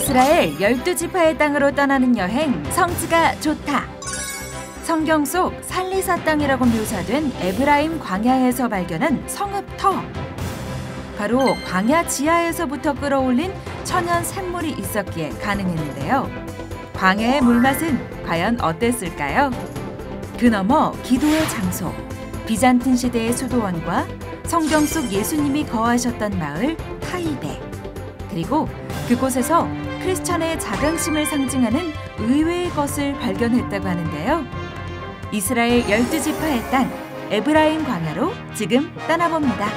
이스라엘 12지파의 땅으로 떠나는 여행 성지가 좋다. 성경 속 살리사 땅이라고 묘사된 에브라임 광야에서 발견한 성읍 터. 바로 광야 지하에서부터 끌어올린 천연 샘물이 있었기에 가능했는데요. 광야의 물맛은 과연 어땠을까요? 그 너머 기도의 장소, 비잔틴 시대의 수도원과 성경 속 예수님이 거하셨던 마을 타이베, 그리고 그곳에서 크리스천의 자긍심을 상징하는 의외의 것을 발견했다고 하는데요. 이스라엘 12지파의 땅 에브라임 광야로 지금 떠나봅니다.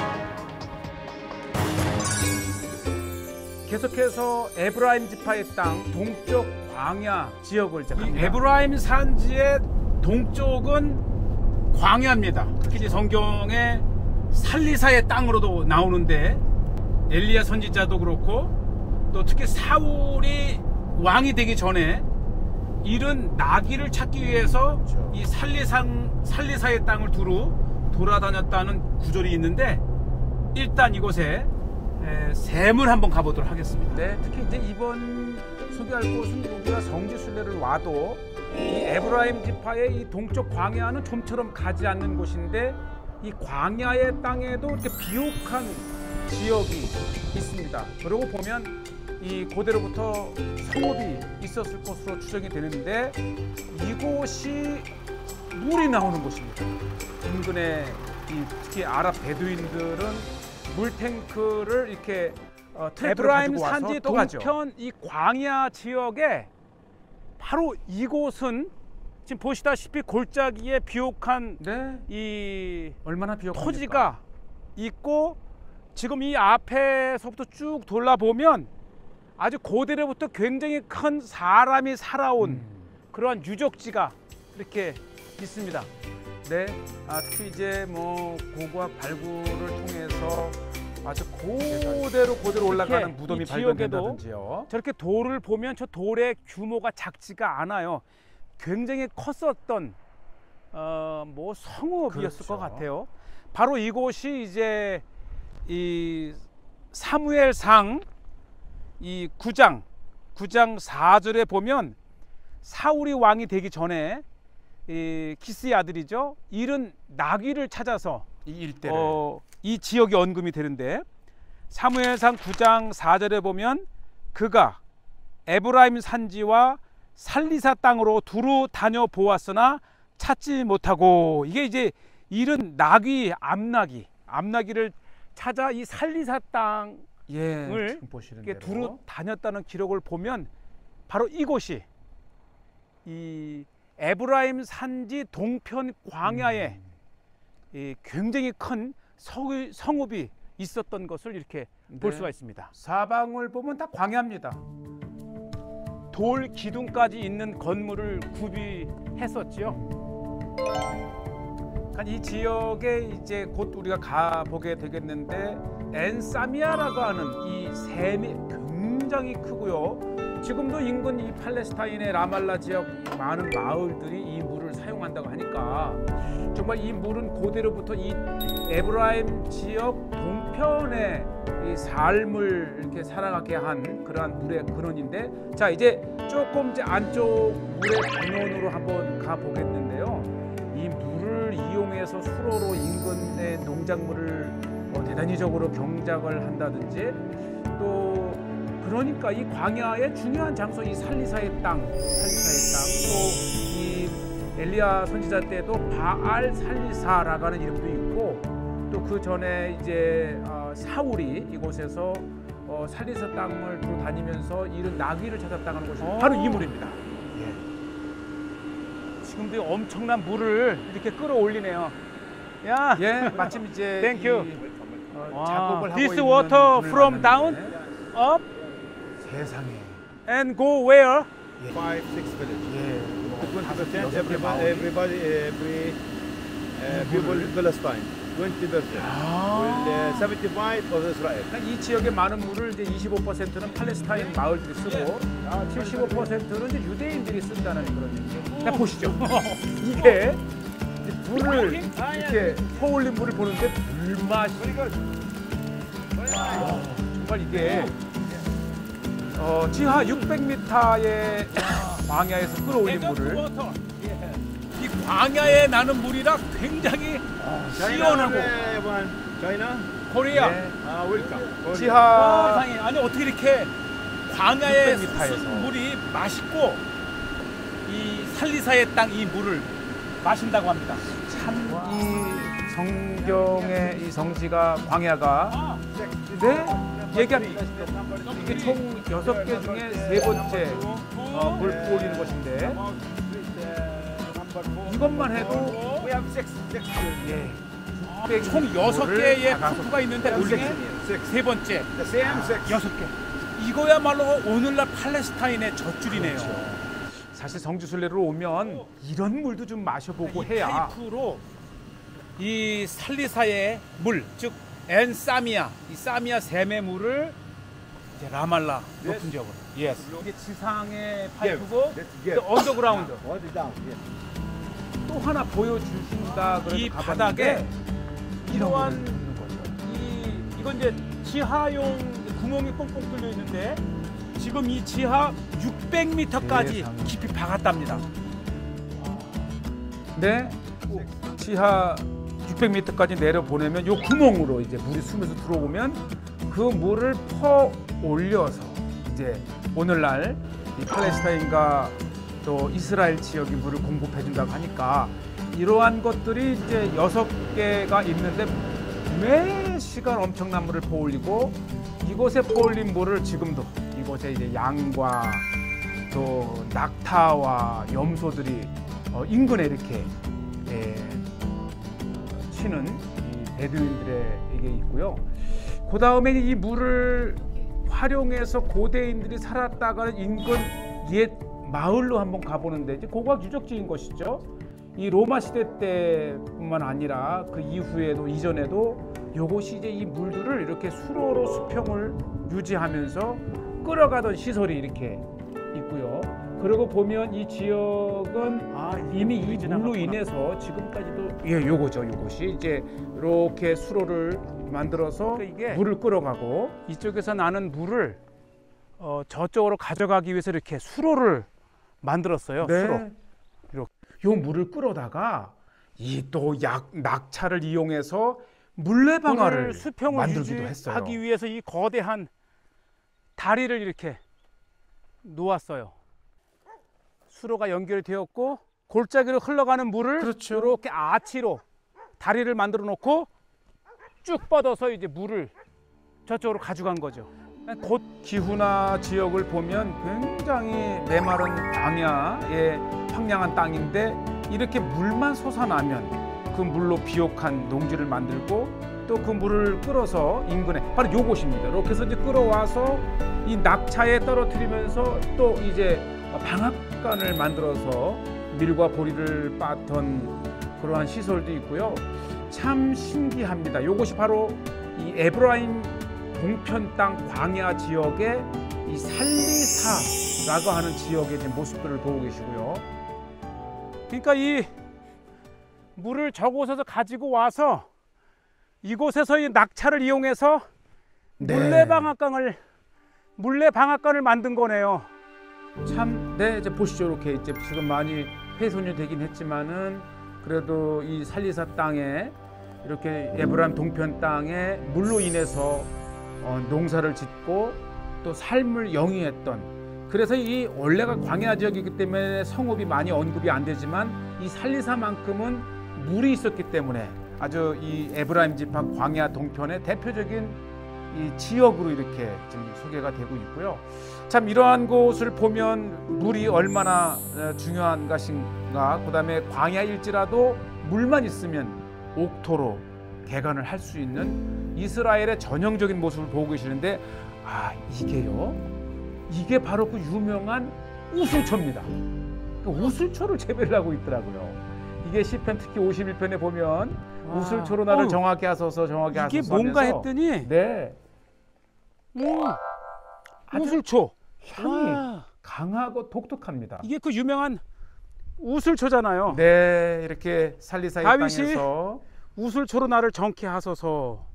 계속해서 에브라임 지파의 땅 동쪽 광야 지역을 이제 갑니다. 에브라임 산지의 동쪽은 광야입니다. 특히 성경에 살리사의 땅으로도 나오는데 엘리야 선지자도 그렇고 또 특히 사울이 왕이 되기 전에 잃은 나귀를 찾기 위해서 이 살리사의 땅을 두루 돌아다녔다는 구절이 있는데 일단 이곳에 샘을 한번 가보도록 하겠습니다. 네, 특히 이제 이번 소개할 곳은 우리가 성지 순례를 와도 이 에브라임 지파의 이 동쪽 광야는 좀처럼 가지 않는 곳인데 이 광야의 땅에도 이렇게 비옥한 지역이 있습니다. 그러고 보면 이 고대로부터 성읍이 있었을 것으로 추정이 되는데 이곳이 물이 나오는 곳입니다. 인근의 특히 아랍 베두인들은 물탱크를 이렇게 에브라임 산지 동편 이 광야 지역에 바로 이곳은 지금 보시다시피 골짜기에 비옥한 이 얼마나 비옥합니까? 토지가 있고 지금 이 앞에서부터 쭉 돌아보면 아주 고대로부터 굉장히 큰 사람이 살아온 그러한 유적지가 이렇게 있습니다. 네, 특히 이제 뭐 고고학 발굴을 통해서 아주 고대로 올라가는 무덤이 발견된다든지요. 저렇게 돌을 보면 저 돌의 규모가 작지가 않아요. 굉장히 컸었던 뭐 성읍이었을 것 같아요. 바로 이곳이 이제 이 사무엘상 이 9장 4절에 보면 사울이 왕이 되기 전에 이 기스의 아들이죠. 잃은 나귀를 찾아서 이 일대를 이 지역이 언급이 되는데 사무엘상 9장 4절에 보면 그가 에브라임 산지와 살리사 땅으로 두루 다녀보았으나 찾지 못하고 이게 이제 잃은 나귀 암나귀를 찾아 이 살리사 땅을 이렇게 두루 다녔다는 기록을 보면 바로 이곳이 이 에브라임 산지 동편 광야에 이 굉장히 큰 성읍이 있었던 것을 이렇게 볼 수가 있습니다. 사방을 보면 다 광야입니다. 돌 기둥까지 있는 건물을 구비했었지요. 이 지역에 이제 곧 우리가 가보게 되겠는데 엔사미아라고 하는 이 샘이 굉장히 크고요. 지금도 인근 이 팔레스타인의 라말라 지역 많은 마을들이 이 물을 사용한다고 하니까 정말 이 물은 고대로부터 이 에브라임 지역 동편의 이 삶을 이렇게 살아가게 한 그러한 물의 근원인데, 자 이제 조금 이제 안쪽 물의 근원으로 한번 가보겠는데요. 이 물을 이용해서 수로로 인근의 농작물을 대단히적으로 경작을 한다든지 또 그러니까 이 광야의 중요한 장소 이 살리사의 땅, 또 이 엘리야 선지자 때도 바알 살리사라고 하는 이름도 있고 또 그 전에 이제 사울이 이곳에서 살리사 땅을 두루 다니면서 잃은 나귀를 찾았다는 곳이 바로 이 물입니다. 지금도 엄청난 물을 이렇게 끌어올리네요. 야, 마침 이제 Thank you. 작업을 하고 This 있는 water from down up 세상에. and go where? 5, 6 villages. everybody, people Palestine. 20%. 75 of Israel. 이 지역의 많은 물을 이제 25%는 팔레스타인 마을들이 쓰고 75%는 이제 유대인들이 쓴다는 그런 얘기죠. 자, 보시죠. 이게 물을 이렇게 퍼올린 물을 보는데 물맛이 정말 이게 지하 600m의 광야에서 끌어올린 물을 이 광야에 나는 물이라 굉장히 시원하고 China? 코리아 네. Welcome. 지하 세상에 아니 어떻게 이렇게 광야에 600m 에서. 솟은 물이 맛있고 이 살리사의 땅 이 물을 마신다고 합니다. 참 이 성경의 이 성지가 광야가 얘기합니다. 이게 총 6개 중에 3번째 물 뿌리는 것인데 이것만 해도 We have six. 예, 총 6개의 푸프가 있는데 그 중에 세 번째 The same six. 6개. 이거야말로 오늘날 팔레스타인의 젖줄이네요. 사실 성지순례로 오면 이런 물도 좀 마셔보고 이 해야 파이프로 이 살리사의 물, 즉 엔사미아, 이 사미아 샘의 물을 이제 라말라 높은 지역으로. 예스. 이게 지상의 파이프고 Yes. 언더그라운드. What is down? Yes. 또 하나 보여주신다 그래서 이 가봤는데 바닥에 이러한 이런 물이 있는 거죠. 이건 이제 지하용 구멍이 뻥뻥 뚫려 있는데 지금 이 지하 600m까지 세상에. 깊이 박았답니다. 네, 지하 600m까지 내려보내면 요 구멍으로 이제 물이 숨에서 들어오면 그 물을 퍼 올려서 이제 오늘날 이 팔레스타인과 또 이스라엘 지역의 물을 공급해 준다고 하니까 이러한 것들이 이제 6개가 있는데 매 시간 엄청난 물을 퍼올리고 이곳에 퍼올린 물을 지금도 이곳에 이제 양과 또 낙타와 염소들이 인근에 이렇게 쉬는 이 베두인들에게 있고요. 그 다음에 이 물을 활용해서 고대인들이 살았다가는 인근 옛 마을로 한번 가보는데 이제 고고학 유적지인 것이죠. 이 로마 시대 때뿐만 아니라 그 이후에도 이전에도 요것이 이제 이 물들을 이렇게 수로로 수평을 유지하면서 끌어가던 시설이 이렇게 있고요. 그리고 보면 이 지역은 이미 이 물로 인해서 지금까지도 요거죠. 요것이 이제 이렇게 수로를 만들어서 이게 물을 끌어가고 이쪽에서 나는 물을 저쪽으로 가져가기 위해서 이렇게 수로를 만들었어요. 수로. 요 물을 끌어다가 이 또 낙차를 이용해서 물레방아를 수평을 만들기도 했어요. 유지하기 위해서 이 거대한 다리를 이렇게 놓았어요. 수로가 연결되었고 골짜기로 흘러가는 물을 그렇죠. 이렇게 아치로 다리를 만들어 놓고 쭉 뻗어서 이제 물을 저쪽으로 가져간 거죠. 곧 기후나 지역을 보면 굉장히 메마른 광야의 황량한 땅인데 이렇게 물만 솟아나면 그 물로 비옥한 농지를 만들고 또 그 물을 끌어서 인근에 바로 요곳입니다. 이렇게 해서 이제 끌어와서 이 낙차에 떨어뜨리면서 또 이제 방앗간을 만들어서 밀과 보리를 빻던 그러한 시설도 있고요. 참 신기합니다. 요것이 바로 이 에브라임 동편 땅 광야 지역의 이 살리사라고 하는 지역의 이제 모습들을 보고 계시고요. 그러니까 이 물을 저곳에서 가지고 와서 이곳에서 이 낙차를 이용해서 물레방앗간을 만든 거네요. 참, 이제 보시죠. 이렇게 이제 지금 많이 훼손이 되긴 했지만은 그래도 이 살리사 땅에 이렇게 에브라임 동편 땅에 물로 인해서 농사를 짓고 또 삶을 영위했던, 그래서 이 원래가 광야 지역이기 때문에 성읍이 많이 언급이 안 되지만 이 살리사만큼은 물이 있었기 때문에 아주 이 에브라임 지파 광야 동편의 대표적인 이 지역으로 이렇게 지금 소개가 되고 있고요. 참 이러한 곳을 보면 물이 얼마나 중요한 것인가, 그다음에 광야일지라도 물만 있으면 옥토로 개간을 할 수 있는 이스라엘의 전형적인 모습을 보고 계시는데, 이게 바로 그 유명한 우슬초입니다. 그 우슬초를 재배를 하고 있더라고요. 이게 시편 특히 51편에 보면 우슬초로 나를 정하게 하소서, 정하게 하소서 이게 뭔가 하면서 했더니 우슬초 향이 강하고 독특합니다. 이게 그 유명한 우슬초잖아요. 네, 이렇게 살리사의 다윗이 땅에서 우슬초로 나를 정케 하소서.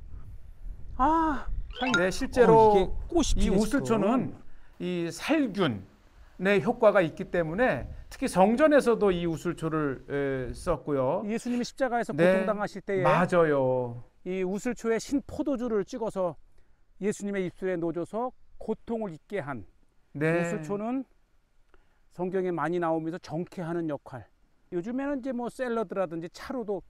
네, 실제로 이게 꽃이 이 피었어. 우슬초는 이 살균의 효과가 있기 때문에 특히 성전에서도 이 우슬초를 썼고요. 예수님이 십자가에서 네, 고통당하실 때에 맞아요. 이 우슬초에 신포도주를 찍어서 예수님의 입술에 놓아줘서 고통을 잊게 한 네. 우슬초는 성경에 많이 나오면서 정케하는 역할. 요즘에는 이제 뭐 샐러드라든지 차로도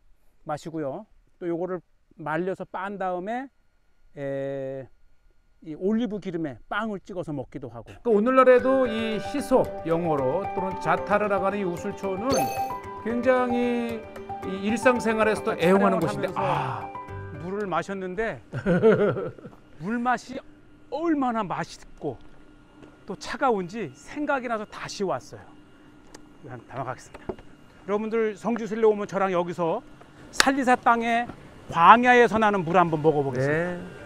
마시고요. 또 요거를 말려서 빤 다음에 이 올리브 기름에 빵을 찍어서 먹기도 하고. 그 오늘날에도 이 히솝 영어로 또는 자타르라고 하는 이 우슬초는 굉장히 이 일상생활에서도 애용하는 것인데 물을 마셨는데 물 맛이 얼마나 맛있고 또 차가운지 생각이 나서 다시 왔어요. 한번 담아가겠습니다. 여러분들 성지순례 오면 저랑 여기서 살리사 땅의 광야에서 나는 물 한번 먹어보겠습니다.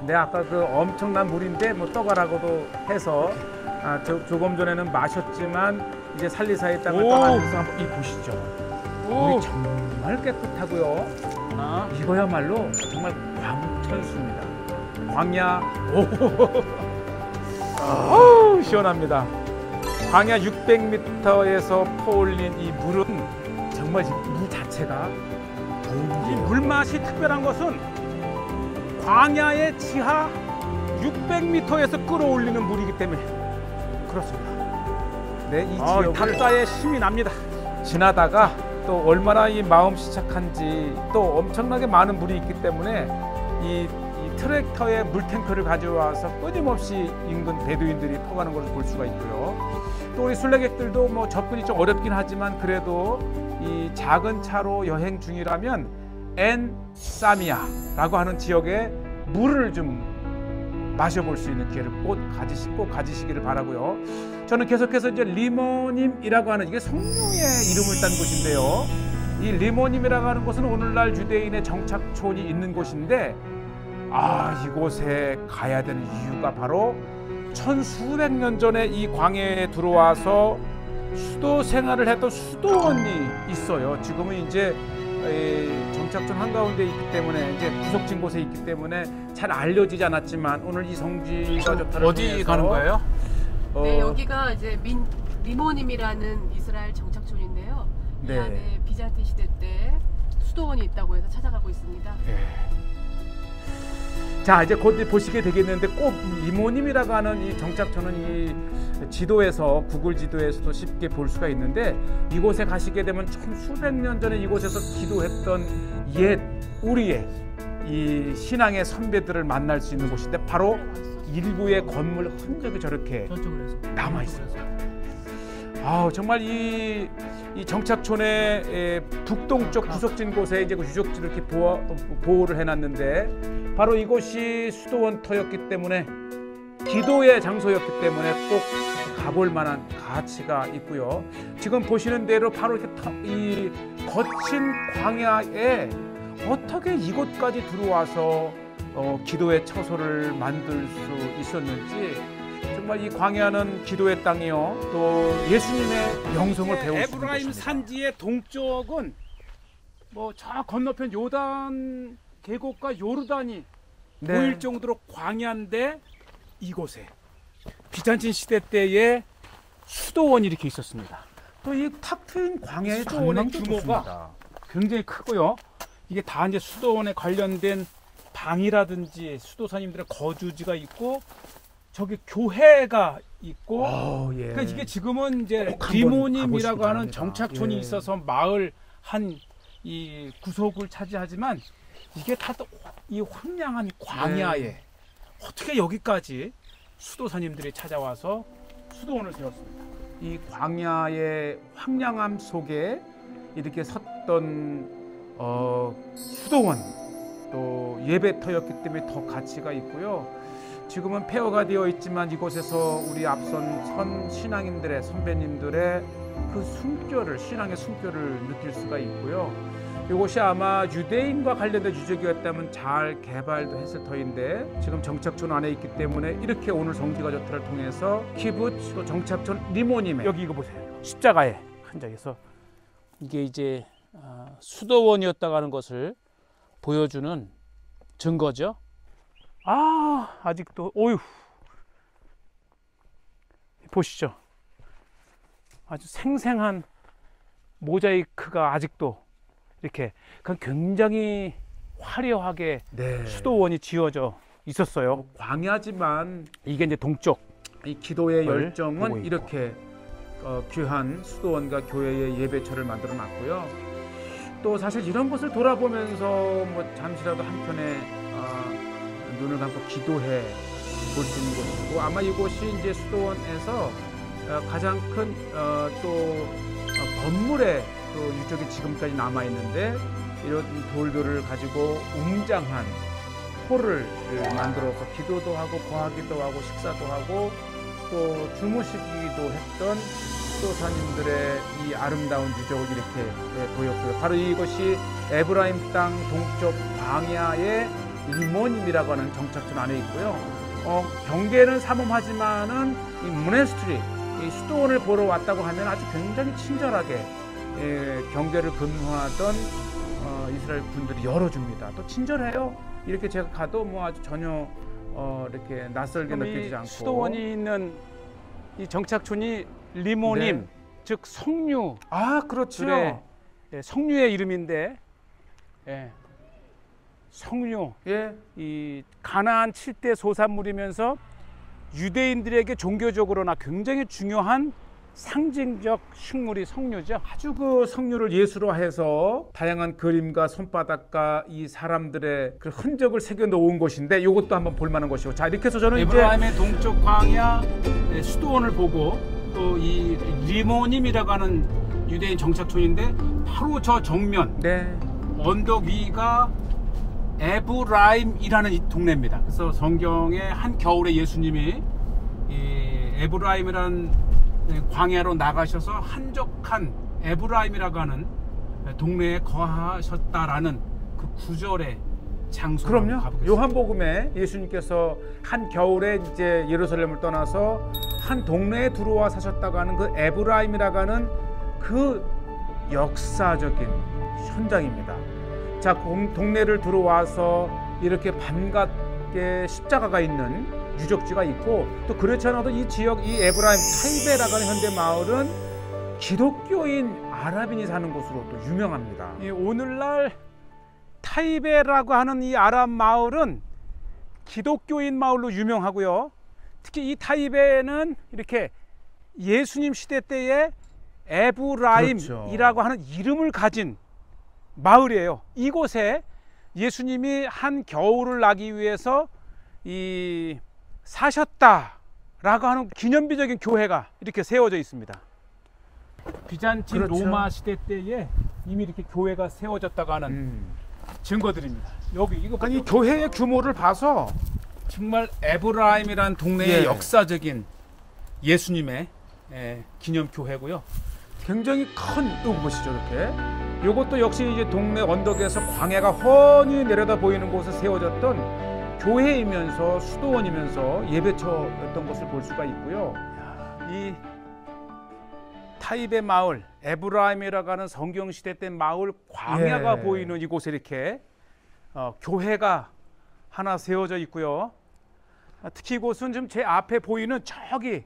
네, 아까 그 엄청난 물인데 뭐 떠가라고도 해서 조금 전에는 마셨지만 이제 살리사의 땅을 떠나면서 한번 이 보시죠. 물이 정말 깨끗하고요. 이거야말로 정말 광천수입니다. 광야 오 시원합니다. 광야 600m에서 퍼올린 이 물은 정말 물 자체가 이 물맛이 특별한 것은 광야의 지하 600m에서 끌어올리는 물이기 때문에 그렇습니다. 네, 이 지역을 탑사에 힘이 납니다. 지나다가 또 얼마나 이 마음 시착한지 또 엄청나게 많은 물이 있기 때문에 이 트랙터에 물탱크를 가져와서 끊임없이 인근 베두인들이 퍼가는 것을 볼 수가 있고요. 또 우리 순례객들도 뭐 접근이 좀 어렵긴 하지만 그래도 이 작은 차로 여행 중이라면 엔사미아라고 하는 지역의 물을 좀 마셔볼 수 있는 기회를 꼭 가지시기를 바라고요. 저는 계속해서 이제 리모님이라고 하는 이게 성령의 이름을 딴 곳인데요. 이 리모님이라고 하는 곳은 오늘날 유대인의 정착촌이 있는 곳인데 이곳에 가야 되는 이유가 바로 천수백 년 전에 이 광야에 들어와서 수도 생활을 했던 수도원이 있어요. 지금은 이제 정착촌 한가운데 있기 때문에 이제 구석진 곳에 있기 때문에 잘 알려지지 않았지만 오늘 이 성지가 좋다를 어디 통해서 가는 거예요? 네, 여기가 이제 리모님이라는 이스라엘 정착촌인데요. 네. 이 안에 비잔틴 시대 때 수도원이 있다고 해서 찾아가고 있습니다. 자, 이제 곧 보시게 되겠는데 꼭 리모님이라고 하는 이 정착촌은 이 지도에서 구글 지도에서도 쉽게 볼 수가 있는데 이곳에 가시게 되면 수백 년 전에 이곳에서 기도했던 옛 우리의 이 신앙의 선배들을 만날 수 있는 곳인데 바로 일부의 건물 흔적이 저렇게 남아 있어요. 정말 이 정착촌의 북동쪽 구석진 곳에 이제 그 유적지를 이렇게 보호를 해놨는데 바로 이곳이 수도원터였기 때문에 기도의 장소였기 때문에 꼭 가볼 만한 가치가 있고요. 지금 보시는 대로 바로 이렇게 이 거친 광야에 어떻게 이곳까지 들어와서 기도의 처소를 만들 수 있었는지 정말 이 광야는 기도의 땅이요 또 예수님의 영성을 배울 수 있는 에브라임 곳입니다. 산지의 동쪽은 뭐 저 건너편 요단 계곡과 요르단이 보일 정도로 광야인데 이곳에 비잔틴 시대 때의 수도원이 이렇게 있었습니다. 또 이 탁 트인 광야의 수도원의 전망도 규모가 좋습니다. 굉장히 크고요. 이게 다 이제 수도원에 관련된 방이라든지 수도사님들의 거주지가 있고 저기 교회가 있고 그러니까 이게 지금은 이제 리모님이라고 하는 정착촌이 있어서 마을 한 이 구석을 차지하지만 이게 다 이 황량한 광야에 어떻게 여기까지 수도사님들이 찾아와서 수도원을 세웠습니다. 이 광야의 황량함 속에 이렇게 섰던 수도원 또 예배터였기 때문에 더 가치가 있고요. 지금은 폐허가 되어 있지만 이곳에서 우리 앞선 선 신앙인들의 선배님들의 그 숨결을 신앙의 숨결을 느낄 수가 있고요. 이곳이 아마 유대인과 관련된 유적이었다면 잘 개발도 했을 터인데 지금 정착촌 안에 있기 때문에 이렇게 오늘 성지가 좋다를 통해서 키부츠 또 정착촌 리모님의 여기 이거 보세요. 십자가에 한장에서 이게 이제 수도원이었다고 하는 것을 보여주는 증거죠. 아직도 보시죠. 아주 생생한 모자이크가 아직도 이렇게 굉장히 화려하게 네. 수도원이 지어져 있었어요. 광야지만 이게 이제 동쪽. 이 기도의 보고 열정은 있고. 이렇게 귀한 수도원과 교회의 예배처를 만들어 놨고요. 또 사실 이런 것을 돌아보면서 뭐 잠시라도 한편에 눈을 감고 기도해 볼 수 있는 곳이고, 아마 이곳이 이제 수도원에서 가장 큰 또 건물의 또 유적이 지금까지 남아 있는데, 이런 돌들을 가지고 웅장한 홀을 만들어서 기도도 하고 거하기도 하고 식사도 하고 또 주무시기도 했던 수도사님들의 이 아름다운 유적을 이렇게 보였고요. 바로 이것이 에브라임 땅 동쪽 광야의 리모님이라고 하는 정착촌 안에 있고요. 경계는 삼엄하지만은 이 모네스트리, 이 수도원을 보러 왔다고 하면 아주 굉장히 친절하게 경계를 근무하던 이스라엘 군들이 열어줍니다. 또 친절해요. 이렇게 제가 가도 뭐 아주 전혀 이렇게 낯설게 느껴지지 않고. 수도원이 있는 이 정착촌이 리모님, 네. 즉 성류. 그렇죠. 성류의 이름인데, 성류. 예. 이 가나안 7대 소산물이면서 유대인들에게 종교적으로나 굉장히 중요한 상징적 식물이 석류죠. 아주 그 석류를 예술화해서 다양한 그림과 손바닥과 이 사람들의 그 흔적을 새겨 놓은 곳인데, 이것도 한번 볼 만한 것이고. 자, 이렇게 해서 저는 에브라임의 동쪽 광야 수도원을 보고, 또 이 리모님이라고 하는 유대인 정착촌인데, 바로 저 정면 네. 언덕 위가 에브라임이라는 이 동네입니다. 그래서 성경에 한 겨울에 예수님이 이 에브라임이라는 광야로 나가셔서 한적한 에브라임이라고 하는 동네에 거하셨다라는 그 구절의 장소로 그럼요. 가보겠습니다. 요한복음에 예수님께서 한 겨울에 이제 예루살렘을 떠나서 한 동네에 들어와 사셨다고 하는 그 에브라임이라고 하는 그 역사적인 현장입니다. 자, 동네를 들어와서 이렇게 반갑게 십자가가 있는 유적지가 있고, 또 그렇지 않아도 이 지역, 이 에브라임 타이베라고 하는 현대 마을은 기독교인 아랍인이 사는 곳으로 또 유명합니다. 이 오늘날 타이베라고 하는 이 아랍 마을은 기독교인 마을로 유명하고요. 특히 이 타이베는 이렇게 예수님 시대 때에 에브라임이라고 그렇죠. 하는 이름을 가진 마을이에요. 이곳에 예수님이 한 겨울을 나기 위해서 이 사셨다라고 하는 기념비적인 교회가 이렇게 세워져 있습니다. 비잔틴 그렇죠. 로마 시대 때에 이미 이렇게 교회가 세워졌다고 하는 증거들입니다. 여기 이거 그러니까 이 교회의 규모를 봐서 정말 에브라임이라는 동네의 예. 역사적인 예수님의 기념 교회고요. 굉장히 큰 이거 보시죠, 이렇게. 이것도 역시 이제 동네 언덕에서 광야가 훤히 내려다 보이는 곳에 세워졌던 교회이면서 수도원이면서 예배처였던 것을 볼 수가 있고요. 이 타입의 마을, 에브라임이라고 하는 성경 시대 때 마을 광야가 예. 보이는 이곳에 이렇게 교회가 하나 세워져 있고요. 특히 이곳은 지금 제 앞에 보이는 저기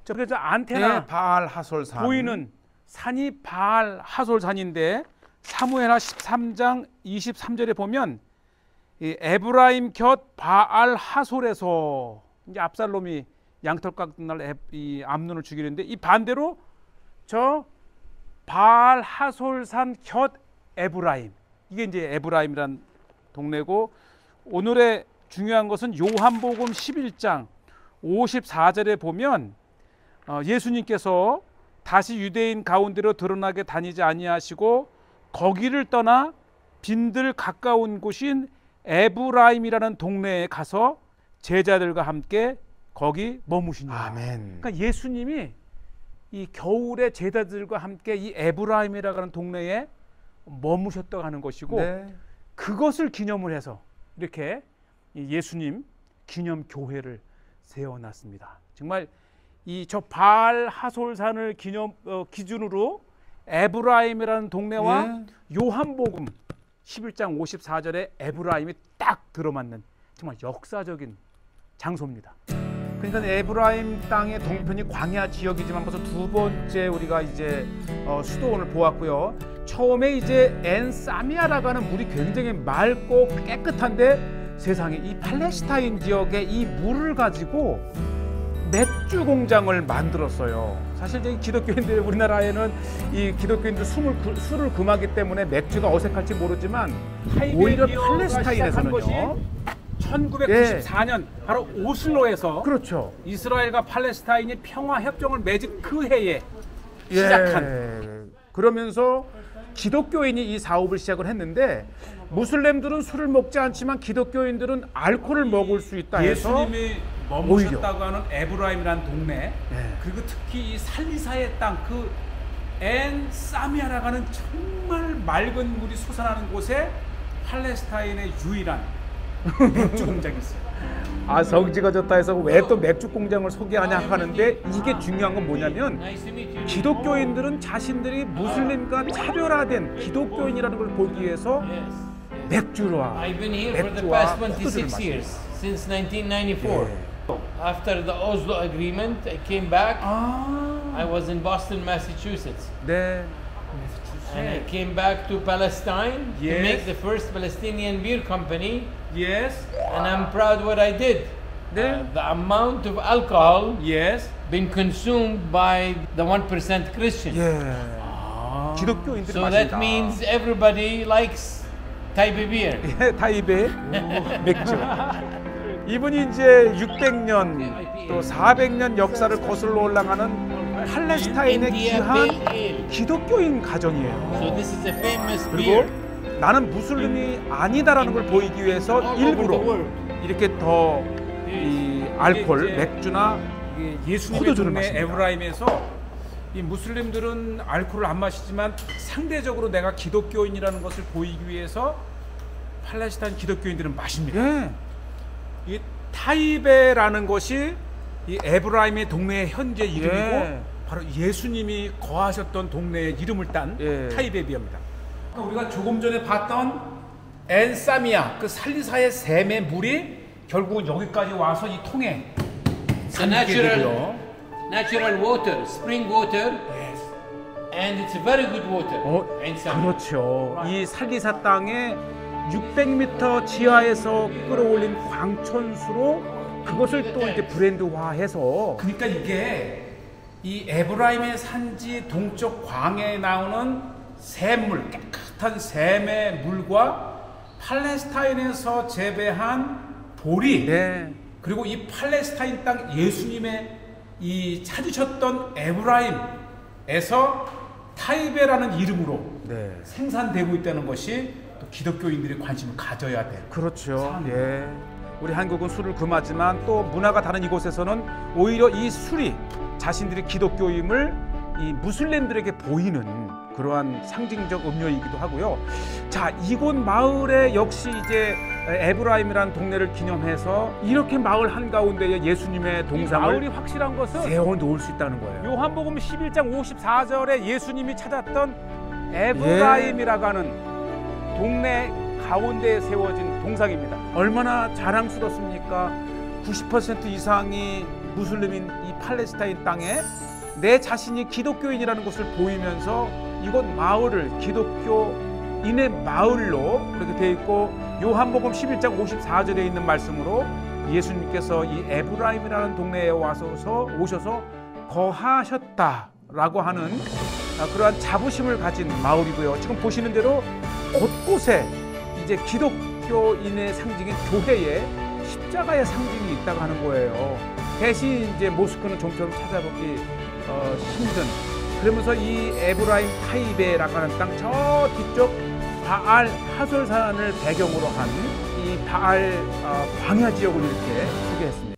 저 안테나 네, 바알 하솔산 보이는 산이 바알 하솔산인데, 사무엘하 13장 23절에 보면 이 에브라임 곁 바알 하솔에서 이제 압살롬이 양털 깎는 날 이 암논을 죽이는데, 이 반대로 저 바알 하솔산 곁 에브라임, 이게 이제 에브라임이란 동네고, 오늘의 중요한 것은 요한복음 11장 54절에 보면 예수님께서 다시 유대인 가운데로 드러나게 다니지 아니하시고 거기를 떠나 빈들 가까운 곳인 에브라임이라는 동네에 가서 제자들과 함께 거기 머무시니라. 아멘. 그러니까 예수님이 이 겨울에 제자들과 함께 이 에브라임이라고 하는 동네에 머무셨다고 하는 것이고, 네. 그것을 기념을 해서 이렇게 이 예수님 기념 교회를 세워놨습니다. 정말 이 저 바알 하솔산을 기준으로 에브라임이라는 동네와 네. 요한복음 11장 54절에 에브라임이 딱 들어맞는 정말 역사적인 장소입니다. 그러니까 에브라임 땅의 동편이 광야 지역이지만 벌써 두 번째 우리가 이제 수도원을 보았고요. 처음에 이제 엔사미아라고 하는 물이 굉장히 맑고 깨끗한데 세상에 이 팔레스타인 지역의 이 물을 가지고 맥주 공장을 만들었어요. 사실 이제 기독교인들 우리나라에는 이 기독교인들 술을 금하기 때문에 맥주가 어색할지 모르지만 오히려 팔레스타인에서는요. 1994년 바로 오슬로에서 그렇죠. 이스라엘과 팔레스타인이 평화 협정을 맺은 그 해에 시작한 그러면서 기독교인이 이 사업을 시작을 했는데 무슬림들은 술을 먹지 않지만 기독교인들은 알코올을 먹을 수 있다 해서 예수님이 머무셨다고 하는 에브라임이라는 동네 그리고 특히 이 살리사의 땅 그 엔사미아라고 하는 정말 맑은 물이 솟아나는 곳에 팔레스타인의 유일한 맥주 공장이 있어요. 아 성지가 좋다 해서 왜 또 맥주 공장을 소개하냐 하는데 이게 중요한 건 뭐냐면 기독교인들은 자신들이 무슬림과 차별화된 기독교인이라는 걸 보기 위해서 맥주와 I've been here for the past 26 years, since 1994. After the Oslo Agreement, I came back. I was in Boston, Massachusetts. 네. And I came back to Palestine to Yes. make the first Palestinian beer company. Yes. And I'm proud what I did. 네. The amount of alcohol Yes. been consumed by the 1% Christians. 예. 기독교인들이 So 마신다. that means everybody likes Taipei beer. 예, 타입의 맥주. 이분이 이제 600년 또 400년 역사를 거슬러 올라가는 팔레스타인의 India 귀한 Pale Ale. 기독교인 가정이에요. So this is a famous 그리고 beer. 나는 무슬림이 아니다라는 걸 보이기 위해서 일부러 이렇게 더 이 알코올, 이제 맥주나 이게 예수님의 포도주를 동네 마십니다. 에브라임에서 이 무슬림들은 알코올을 안 마시지만 상대적으로 내가 기독교인이라는 것을 보이기 위해서 팔레스타인 기독교인들은 마십니다. 예. 이 타이베라는 것이 이 에브라임의 동네의 현재 이름이고 예. 바로 예수님이 거하셨던 동네의 이름을 딴 예. 타이베비입니다. 우리가 조금 전에 봤던 엔사미아 그 살리사의 샘의 물이 결국은 여기까지 와서 이 통에 It's a 담기게 되고요. natural water, spring water, and it's a very good water. And some 그렇죠. 이 살리사 땅에 600m 지하에서 끌어올린 광천수로 그것을 또 이제 브랜드화해서 그러니까 이게 이 에브라임의 산지 동쪽 광야에 나오는 샘물, 깨끗한 샘의 물과 팔레스타인에서 재배한 보리, 네. 그리고 이 팔레스타인 땅 예수님의 이 찾으셨던 에브라임에서 타이베라는 이름으로 네. 생산되고 있다는 것이 또 기독교인들이 관심을 가져야 될. 그렇죠. 예. 우리 한국은 술을 금하지만 또 문화가 다른 이곳에서는 오히려 이 술이 자신들이 기독교임을 이 무슬림들에게 보이는 그러한 상징적 음료이기도 하고요. 자, 이곳 마을에 역시 이제 에브라임이라는 동네를 기념해서 이렇게 마을 한가운데에 예수님의 동상을 마을이 확실한 것은 세워 놓을 수 있다는 거예요. 요한복음 11장 54절에 예수님이 찾았던 에브라임이라고 하는 동네 가운데에 세워진 동상입니다. 얼마나 자랑스럽습니까? 90% 이상이 무슬림인 이 팔레스타인 땅에 내 자신이 기독교인이라는 것을 보이면서 이곳 마을을 기독교인의 마을로 그렇게 되어 있고 요한복음 11장 54절에 있는 말씀으로 예수님께서 이 에브라임이라는 동네에 오셔서 거하셨다라고 하는 그러한 자부심을 가진 마을이고요. 지금 보시는 대로 곳곳에 이제 기독교인의 상징인 교회에 십자가의 상징이 있다고 하는 거예요. 대신 이제 모스크는 좀처럼 찾아보기 힘든. 그러면서 이 에브라임 타이베라고 하는 땅 저 뒤쪽 바알 하솔산을 배경으로 한 이 바알 광야 지역을 이렇게 소개했습니다.